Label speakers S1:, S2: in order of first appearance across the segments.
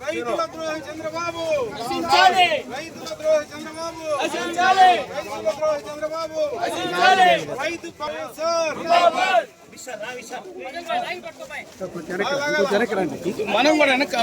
S1: రైతుల ద్రోహి చంద్రబాబు రక్షించాలి. రైతుల ద్రోహి చంద్రబాబు రక్షించాలి. రైతుల ద్రోహి చంద్రబాబు రక్షించాలి. రైతు సార్ మనం కూడా వెనక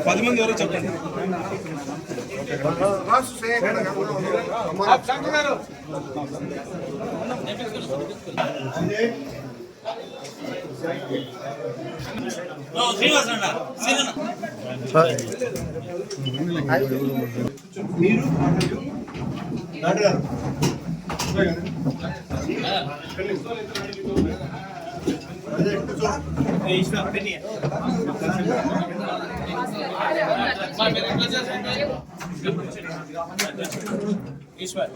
S1: పది మంది ఎవరు చెప్పండి. మీరు ఈశ్వర్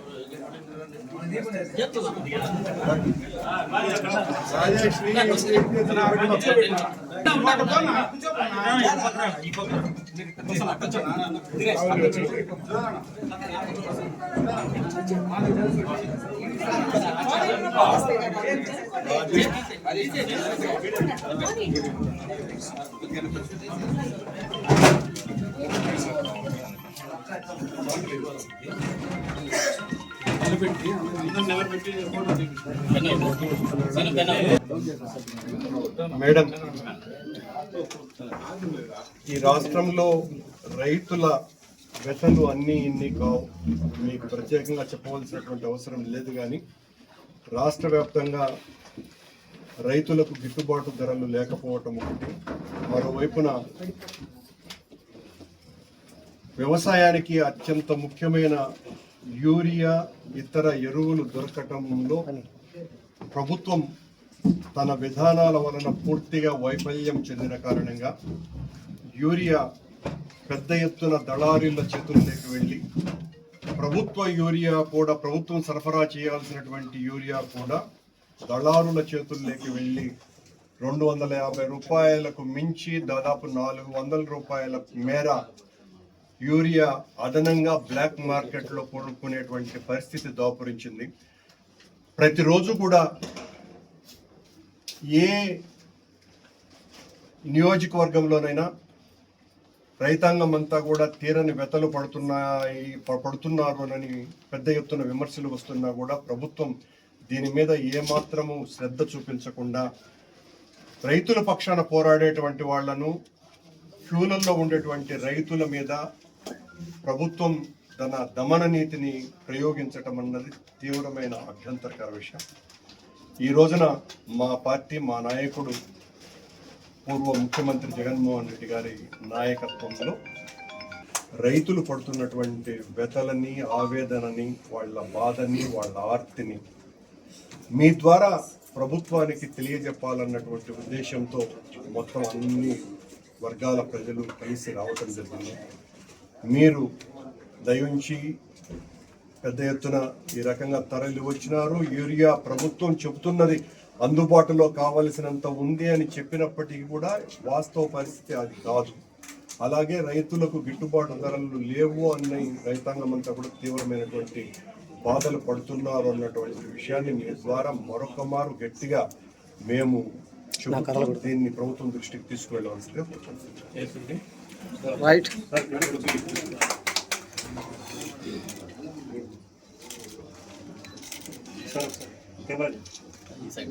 S1: మేడం, ఈ రాష్ట్రంలో రైతుల వెతలు అన్నీ ఇన్ని కావు, మీకు ప్రత్యేకంగా చెప్పవలసినటువంటి అవసరం లేదు. కానీ రాష్ట్ర వ్యాప్తంగా రైతులకు గిట్టుబాటు ధరలు లేకపోవటం ఒకటి, మరోవైపున వ్యవసాయానికి అత్యంత ముఖ్యమైన యూరియా ఇతర ఎరువులు దొరకటంలో ప్రభుత్వం తన విధానాల వలన పూర్తిగా వైఫల్యం చెందిన కారణంగా యూరియా పెద్ద ఎత్తున దళారీల చేతుల్లోకి వెళ్ళి ప్రభుత్వ యూరియా కూడా, ప్రభుత్వం సరఫరా చేయాల్సినటువంటి యూరియా కూడా దళారుల చేతుల్లోకి వెళ్ళి 250 రూపాయలకు మించి దాదాపు 400 రూపాయల మేర యూరియా అదనంగా బ్లాక్ మార్కెట్లో కొనుక్కునేటువంటి పరిస్థితి దాపురించింది. ప్రతిరోజు కూడా ఏ నియోజకవర్గంలోనైనా రైతాంగం అంతా కూడా తీరని వెతలు పడుతున్నారోనని పెద్ద ఎత్తున విమర్శలు వస్తున్నా కూడా ప్రభుత్వం దీని మీద ఏమాత్రము శ్రద్ధ చూపించకుండా రైతుల పక్షాన పోరాడేటువంటి వాళ్లను, క్యూలల్లో ఉండేటువంటి రైతుల మీద ప్రభుత్వం తన దమన నీతిని ప్రయోగించటం అన్నది తీవ్రమైన అభ్యంతరకర విషయం. ఈ రోజున మా పార్టీ, మా నాయకుడు పూర్వ ముఖ్యమంత్రి జగన్మోహన్ రెడ్డి గారి నాయకత్వంలో రైతులు పడుతున్నటువంటి వ్యతలని, ఆవేదనని, వాళ్ళ బాధని, వాళ్ళ ఆర్తిని మీ ద్వారా ప్రభుత్వానికి తెలియజెప్పాలన్నటువంటి ఉద్దేశంతో మొత్తం అన్ని వర్గాల ప్రజలు కలిసి రావటం జరిగింది. మీరు దయించి పెద్ద ఎత్తున ఈ రకంగా తరలి వచ్చినారు. యూరియా ప్రభుత్వం చెబుతున్నది అందుబాటులో కావలసినంత ఉంది అని చెప్పినప్పటికీ కూడా వాస్తవ పరిస్థితి అది కాదు. అలాగే రైతులకు గిట్టుబాటు ధరలు లేవు అన్న రైతాంగం అంతా కూడా తీవ్రమైనటువంటి బాధలు పడుతున్నారు అన్నటువంటి విషయాన్ని మీ ద్వారా మరొక మారు గట్టిగా మేము దీన్ని ప్రభుత్వం దృష్టికి తీసుకువెళ్ళవలసిందిగా కోరుతున్నాం.
S2: ఈ సైడ్